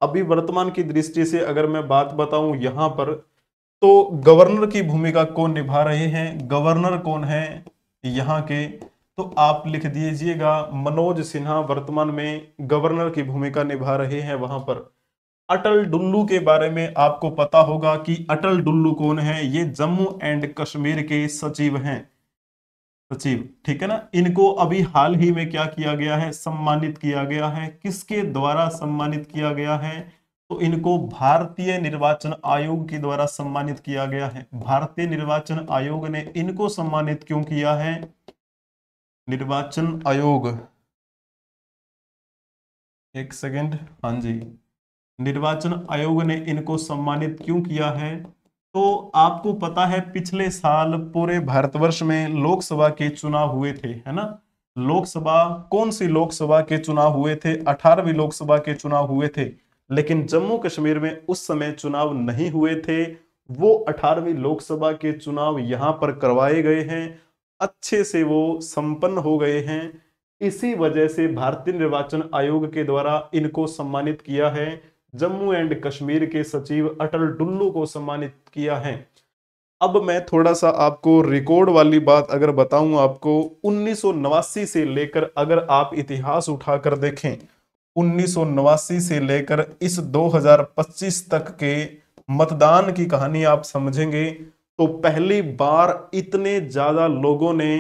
S1: अभी वर्तमान की दृष्टि से अगर मैं बात बताऊं यहां पर, तो गवर्नर की भूमिका कौन निभा रहे हैं, गवर्नर कौन है यहाँ के, तो आप लिख दीजिएगा मनोज सिन्हा वर्तमान में गवर्नर की भूमिका निभा रहे हैं वहां पर। अटल डुल्लू के बारे में आपको पता होगा कि अटल डुल्लू कौन है, ये जम्मू एंड कश्मीर के सचिव हैं, सचिव, ठीक है ना। इनको अभी हाल ही में क्या किया गया है, सम्मानित किया गया है, किसके द्वारा सम्मानित किया गया है, तो इनको भारतीय निर्वाचन आयोग के द्वारा सम्मानित किया गया है। भारतीय निर्वाचन आयोग ने इनको सम्मानित क्यों किया है, निर्वाचन आयोग, एक सेकेंड, हाँ जी, निर्वाचन आयोग ने इनको सम्मानित क्यों किया है, तो आपको पता है पिछले साल पूरे भारतवर्ष में लोकसभा के चुनाव हुए थे, है ना। लोकसभा, कौन सी लोकसभा के चुनाव हुए थे, 18वीं लोकसभा के चुनाव हुए थे, लेकिन जम्मू कश्मीर में उस समय चुनाव नहीं हुए थे। वो 18वीं लोकसभा के चुनाव यहां पर करवाए गए हैं, अच्छे से वो संपन्न हो गए हैं। इसी वजह से भारतीय निर्वाचन आयोग के द्वारा इनको सम्मानित किया है, जम्मू एंड कश्मीर के सचिव अटल डुल्लू को सम्मानित किया है। अब मैं थोड़ा सा आपको रिकॉर्ड वाली बात अगर बताऊं आपको, 1989 से लेकर अगर आप इतिहास उठाकर देखें, 1989 से लेकर इस 2025 तक के मतदान की कहानी आप समझेंगे तो पहली बार इतने ज्यादा लोगों ने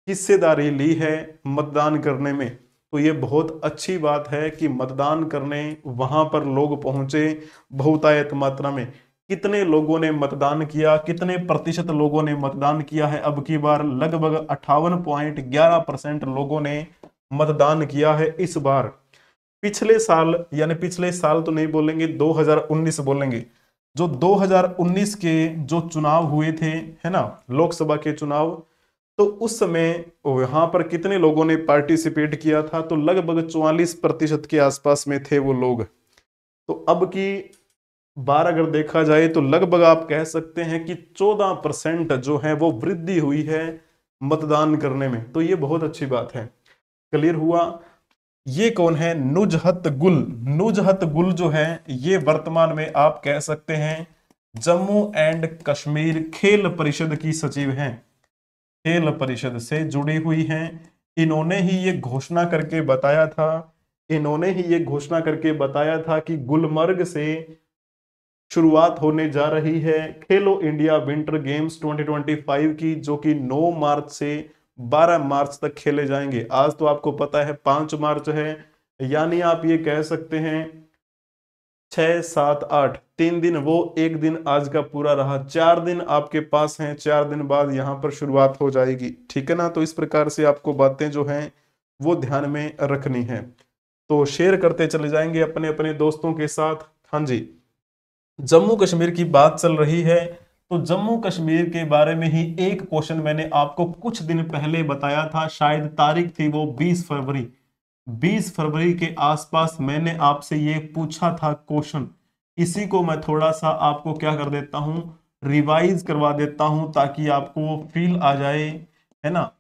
S1: हिस्सेदारी ली है मतदान करने में। तो ये बहुत अच्छी बात है कि मतदान करने वहां पर लोग पहुंचे बहुतायत मात्रा में। कितने लोगों ने मतदान किया, कितने प्रतिशत लोगों ने मतदान किया है? अब की बार लगभग 58.11% लोगों ने मतदान किया है इस बार। पिछले साल, यानी पिछले साल तो नहीं बोलेंगे, 2019 बोलेंगे, जो 2019 के जो चुनाव हुए थे, है ना, लोकसभा के चुनाव, तो उस समय वहां पर कितने लोगों ने पार्टिसिपेट किया था? तो लगभग 44% के आसपास में थे वो लोग। तो अब की बार अगर देखा जाए तो लगभग आप कह सकते हैं कि 14% जो है वो वृद्धि हुई है मतदान करने में। तो ये बहुत अच्छी बात है। क्लियर हुआ? ये कौन है? नुजहत गुल। नुजहत गुल जो है ये वर्तमान में आप कह सकते हैं जम्मू एंड कश्मीर खेल परिषद की सचिव हैं, खेल परिषद से जुड़ी हुई हैं। इन्होंने ही ये घोषणा करके बताया था, इन्होंने ही ये घोषणा करके बताया था कि गुलमर्ग से शुरुआत होने जा रही है खेलो इंडिया विंटर गेम्स 2025 की, जो कि 9 मार्च से 12 मार्च तक खेले जाएंगे। आज तो आपको पता है 5 मार्च है, यानी आप ये कह सकते हैं 6, 7, 8 3 दिन, वो एक दिन आज का पूरा रहा, 4 दिन आपके पास हैं, 4 दिन बाद यहाँ पर शुरुआत हो जाएगी। ठीक है ना? तो इस प्रकार से आपको बातें जो हैं वो ध्यान में रखनी है। तो शेयर करते चले जाएंगे अपने अपने दोस्तों के साथ। हाँ जी, जम्मू कश्मीर की बात चल रही है तो जम्मू कश्मीर के बारे में ही एक क्वेश्चन मैंने आपको कुछ दिन पहले बताया था, शायद तारीख थी वो 20 फरवरी, 20 फरवरी के आसपास मैंने आपसे ये पूछा था क्वेश्चन। इसी को मैं थोड़ा सा आपको क्या कर देता हूं, रिवाइज करवा देता हूं ताकि आपको वो फील आ जाए, है ना।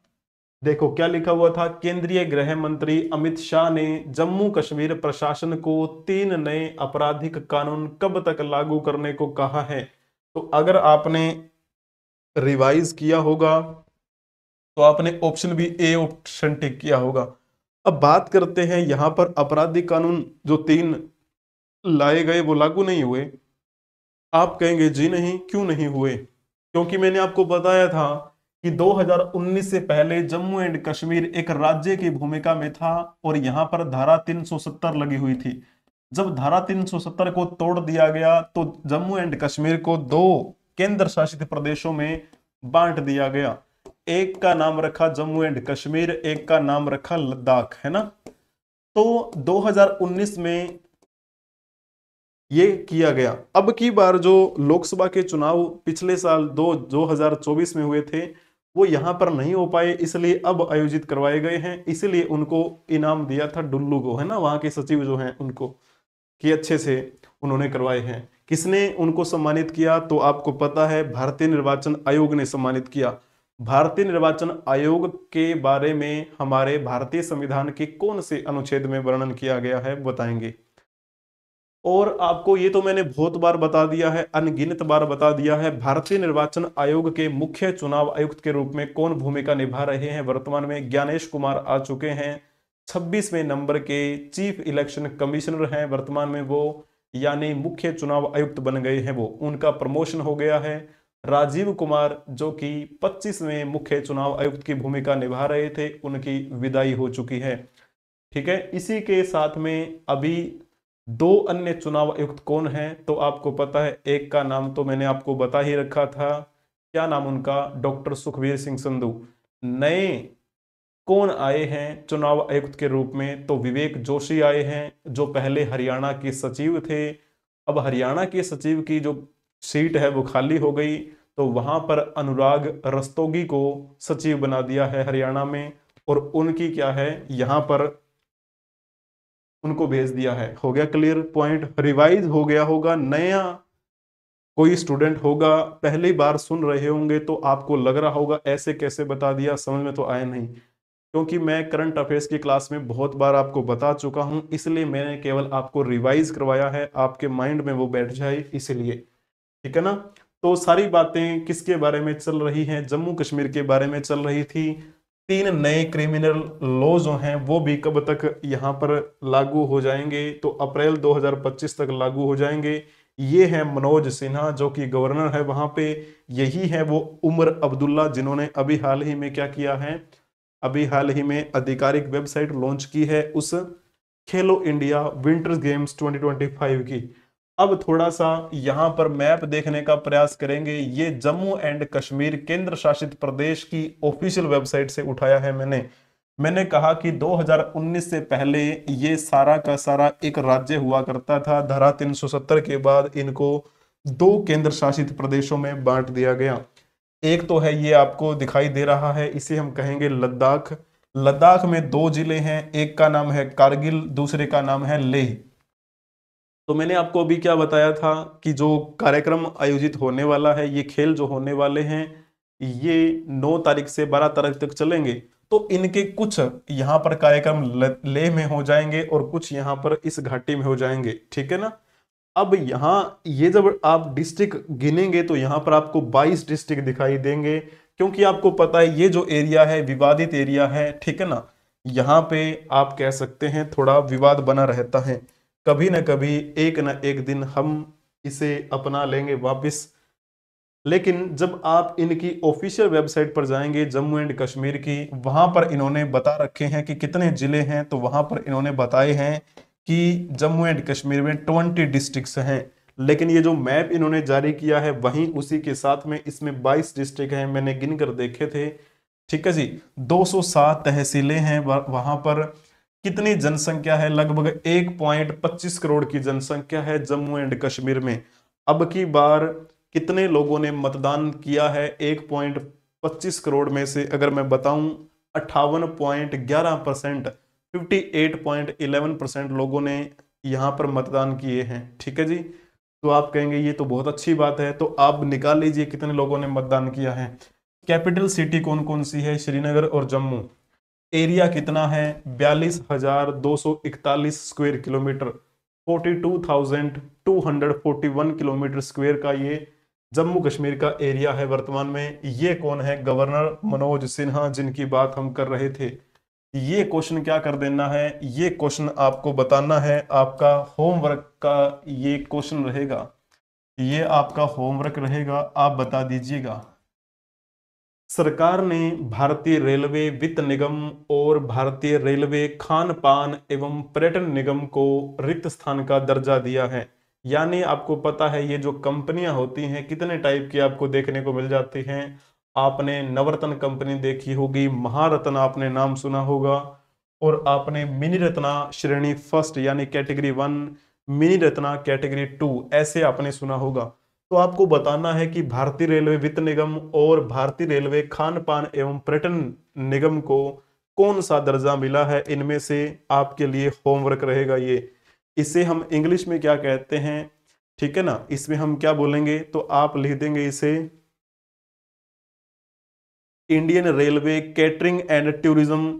S1: देखो क्या लिखा हुआ था, केंद्रीय गृह मंत्री अमित शाह ने जम्मू कश्मीर प्रशासन को 3 नए आपराधिक कानून कब तक लागू करने को कहा है। तो अगर आपने रिवाइज किया होगा तो आपने option B, A option tick किया होगा। अब बात करते हैं यहां पर आपराधिक कानून जो 3 लाए गए वो लागू नहीं हुए। आप कहेंगे जी नहीं, क्यों नहीं हुए? क्योंकि मैंने आपको बताया था कि 2019 से पहले जम्मू एंड कश्मीर एक राज्य की भूमिका में था और यहां पर धारा 370 लगी हुई थी। जब धारा 370 को तोड़ दिया गया तो जम्मू एंड कश्मीर को 2 केंद्र शासित प्रदेशों में बांट दिया गया। एक का नाम रखा जम्मू एंड कश्मीर, एक का नाम रखा लद्दाख, है ना। तो 2019 में ये किया गया। अब की बार जो लोकसभा के चुनाव पिछले साल 2024 में हुए थे वो यहां पर नहीं हो पाए, इसलिए अब आयोजित करवाए गए हैं। इसलिए उनको इनाम दिया था डुल्लू को, है ना, वहां के सचिव जो हैं उनको, कि अच्छे से उन्होंने करवाए हैं। किसने उनको सम्मानित किया? तो आपको पता है भारतीय निर्वाचन आयोग ने सम्मानित किया। भारतीय निर्वाचन आयोग के बारे में हमारे भारतीय संविधान के कौन से अनुच्छेद में वर्णन किया गया है बताएंगे। और आपको ये तो मैंने बहुत बार बता दिया है, अनगिनत बार बता दिया है, भारतीय निर्वाचन आयोग के मुख्य चुनाव आयुक्त के रूप में कौन भूमिका निभा रहे हैं वर्तमान में? ज्ञानेश कुमार आ चुके हैं, 26वें नंबर के चीफ इलेक्शन कमिश्नर हैं वर्तमान में वो, यानी मुख्य चुनाव आयुक्त बन गए हैं वो, उनका प्रमोशन हो गया है। राजीव कुमार जो कि 25वें मुख्य चुनाव आयुक्त की भूमिका निभा रहे थे, उनकी विदाई हो चुकी है। ठीक है, इसी के साथ में अभी 2 अन्य चुनाव आयुक्त कौन हैं? तो आपको पता है, एक का नाम तो मैंने आपको बता ही रखा था, क्या नाम उनका? डॉक्टर सुखबीर सिंह संधू। नए कौन आए हैं चुनाव आयुक्त के रूप में? तो विवेक जोशी आए हैं, जो पहले हरियाणा के सचिव थे। अब हरियाणा के सचिव की जो सीट है वो खाली हो गई, तो वहां पर अनुराग रस्तोगी को सचिव बना दिया है हरियाणा में, और उनकी क्या है, यहां पर उनको भेज दिया है। हो गया क्लियर पॉइंट? रिवाइज हो गया होगा। नया कोई स्टूडेंट होगा, पहली बार सुन रहे होंगे तो आपको लग रहा होगा ऐसे कैसे बता दिया, समझ में तो आया नहीं। क्योंकि मैं करंट अफेयर्स की क्लास में बहुत बार आपको बता चुका हूं, इसलिए मैंने केवल आपको रिवाइज करवाया है, आपके माइंड में वो बैठ जाए इसलिए। ठीक है ना। तो सारी बातें किसके बारे में चल रही हैं? जम्मू कश्मीर के बारे में चल रही थी। 3 नए क्रिमिनल लॉ जो हैं वो भी कब तक यहाँ पर लागू हो जाएंगे? तो अप्रैल 2025 तक लागू हो जाएंगे। ये है मनोज सिन्हा जो कि गवर्नर है वहां पे। यही है वो उमर अब्दुल्ला जिन्होंने अभी हाल ही में क्या किया है, अभी हाल ही में आधिकारिक वेबसाइट लॉन्च की है उस खेलो इंडिया विंटर गेम्स 2025 की। अब थोड़ा सा यहां पर मैप देखने का प्रयास करेंगे। ये जम्मू एंड कश्मीर केंद्र शासित प्रदेश की ऑफिशियल वेबसाइट से उठाया है मैंने कहा कि 2019 से पहले ये सारा का सारा एक राज्य हुआ करता था। धारा 370 के बाद इनको 2 केंद्र शासित प्रदेशों में बांट दिया गया। एक तो है ये आपको दिखाई दे रहा है, इसे हम कहेंगे लद्दाख। लद्दाख में 2 जिले हैं, एक का नाम है कारगिल, दूसरे का नाम है लेह। तो मैंने आपको अभी क्या बताया था कि जो कार्यक्रम आयोजित होने वाला है, ये खेल जो होने वाले हैं ये 9 तारीख से 12 तारीख तक चलेंगे। तो इनके कुछ यहाँ पर कार्यक्रम लेह में हो जाएंगे और कुछ यहाँ पर इस घाटी में हो जाएंगे, ठीक है ना। अब यहाँ ये जब आप डिस्ट्रिक्ट गिनेंगे तो यहाँ पर आपको 22 डिस्ट्रिक्ट दिखाई देंगे, क्योंकि आपको पता है ये जो एरिया है विवादित एरिया है, ठीक है ना। यहाँ पे आप कह सकते हैं थोड़ा विवाद बना रहता है। कभी ना कभी एक ना एक दिन हम इसे अपना लेंगे वापस। लेकिन जब आप इनकी ऑफिशियल वेबसाइट पर जाएंगे जम्मू एंड कश्मीर की, वहां पर इन्होंने बता रखे हैं कि कितने जिले हैं। तो वहां पर इन्होंने बताए हैं कि जम्मू एंड कश्मीर में 20 डिस्ट्रिक्ट्स हैं। लेकिन ये जो मैप इन्होंने जारी किया है वहीं उसी के साथ में इसमें 22 डिस्ट्रिक्ट हैं, मैंने गिन कर देखे थे, ठीक है जी। 207 तहसीलें हैं वहां पर। कितनी जनसंख्या है? लगभग 1.25 करोड़ की जनसंख्या है जम्मू एंड कश्मीर में। अब की बार कितने लोगों ने मतदान किया है? 1.25 करोड़ में से अगर मैं बताऊं 58.11%, 58.11% लोगों ने यहां पर मतदान किए हैं, ठीक है जी। तो आप कहेंगे ये तो बहुत अच्छी बात है, तो आप निकाल लीजिए कितने लोगों ने मतदान किया है। कैपिटल सिटी कौन कौन सी है? श्रीनगर और जम्मू। एरिया कितना है? 42,241 स्क्वायर किलोमीटर, 42,241 किलोमीटर स्क्वायर का ये जम्मू कश्मीर का एरिया है वर्तमान में। ये कौन है? गवर्नर मनोज सिन्हा, जिनकी बात हम कर रहे थे। ये क्वेश्चन क्या कर देना है? ये क्वेश्चन आपको बताना है, आपका होमवर्क का ये क्वेश्चन रहेगा, ये आपका होमवर्क रहेगा, आप बता दीजिएगा। सरकार ने भारतीय रेलवे वित्त निगम और भारतीय रेलवे खान पान एवं पर्यटन निगम को रिक्त स्थान का दर्जा दिया है। यानी आपको पता है ये जो कंपनियां होती हैं कितने टाइप की आपको देखने को मिल जाती हैं। आपने नवरत्न कंपनी देखी होगी, महारत्न आपने नाम सुना होगा, और आपने मिनी रत्ना श्रेणी फर्स्ट यानी कैटेगरी 1, मिनी रत्ना कैटेगरी 2 ऐसे आपने सुना होगा। तो आपको बताना है कि भारतीय रेलवे वित्त निगम और भारतीय रेलवे खान पान एवं पर्यटन निगम को कौन सा दर्जा मिला है। इनमें से आपके लिए होमवर्क रहेगा ये। इसे हम इंग्लिश में क्या कहते हैं, ठीक है ना, इसमें हम क्या बोलेंगे? तो आप लिख देंगे इसे Indian railway catering and tourism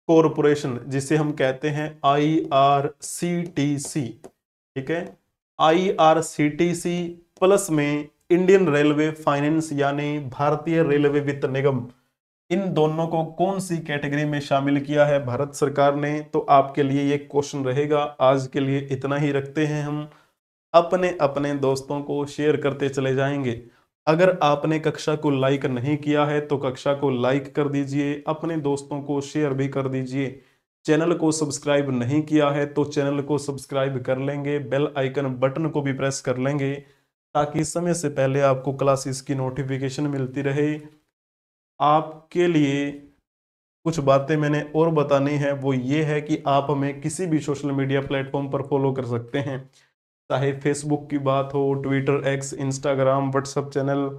S1: corporation, जिसे हम कहते हैं IRCTC, ठीक है। IRCTC प्लस में इंडियन रेलवे फाइनेंस यानी भारतीय रेलवे वित्त निगम, इन दोनों को कौन सी कैटेगरी में शामिल किया है भारत सरकार ने? तो आपके लिए ये क्वेश्चन रहेगा। आज के लिए इतना ही रखते हैं हम, अपने अपने दोस्तों को शेयर करते चले जाएंगे। अगर आपने कक्षा को लाइक नहीं किया है तो कक्षा को लाइक कर दीजिए, अपने दोस्तों को शेयर भी कर दीजिए। चैनल को सब्सक्राइब नहीं किया है तो चैनल को सब्सक्राइब कर लेंगे, बेल आइकन बटन को भी प्रेस कर लेंगे ताकि समय से पहले आपको क्लासेस की नोटिफिकेशन मिलती रहे। आपके लिए कुछ बातें मैंने और बतानी है, वो ये है कि आप हमें किसी भी सोशल मीडिया प्लेटफॉर्म पर फॉलो कर सकते हैं, चाहे फेसबुक की बात हो, Twitter, x, Instagram, WhatsApp channel,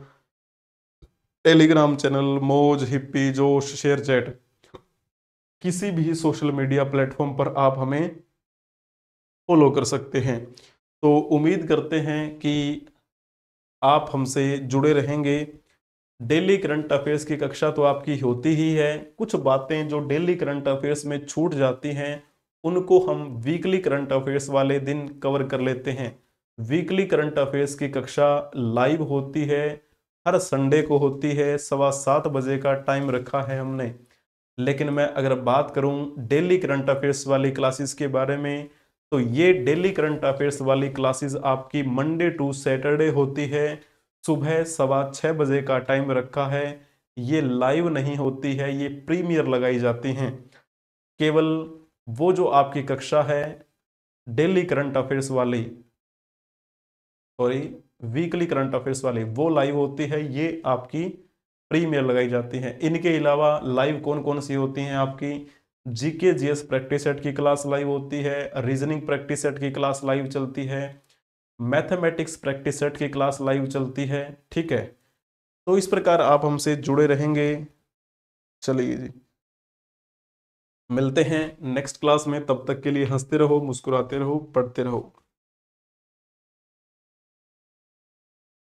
S1: Telegram channel, मौज, हिप्पी, जोश, शेयर चैट, किसी भी सोशल मीडिया प्लेटफॉर्म पर आप हमें फॉलो कर सकते हैं। तो उम्मीद करते हैं कि आप हमसे जुड़े रहेंगे। डेली करंट अफेयर्स की कक्षा तो आपकी होती ही है, कुछ बातें जो डेली करंट अफेयर्स में छूट जाती हैं उनको हम वीकली करंट अफेयर्स वाले दिन कवर कर लेते हैं। वीकली करंट अफेयर्स की कक्षा लाइव होती है, हर संडे को होती है, 7:15 बजे का टाइम रखा है हमने। लेकिन मैं अगर बात करूं डेली करंट अफेयर्स वाली क्लासेस के बारे में, तो ये डेली करंट अफेयर्स वाली क्लासेस आपकी मंडे टू सैटरडे होती है, सुबह 6:15 बजे का टाइम रखा है। ये लाइव नहीं होती है, ये प्रीमियर लगाई जाती हैं। केवल वो जो आपकी कक्षा है डेली करंट अफेयर्स वाली, सॉरी वीकली करंट अफेयर्स वाली, वो लाइव होती है, ये आपकी प्रीमियर लगाई जाती है। इनके अलावा लाइव कौन कौन सी होती हैं आपकी, जीके जीएस प्रैक्टिस सेट की क्लास लाइव होती है, रीजनिंग प्रैक्टिस सेट की क्लास लाइव चलती है, मैथमेटिक्स प्रैक्टिस सेट की क्लास लाइव चलती है। ठीक है, तो इस प्रकार आप हमसे जुड़े रहेंगे। चलिए जी, मिलते हैं नेक्स्ट क्लास में, तब तक के लिए हंसते रहो, मुस्कुराते रहो, पढ़ते रहो।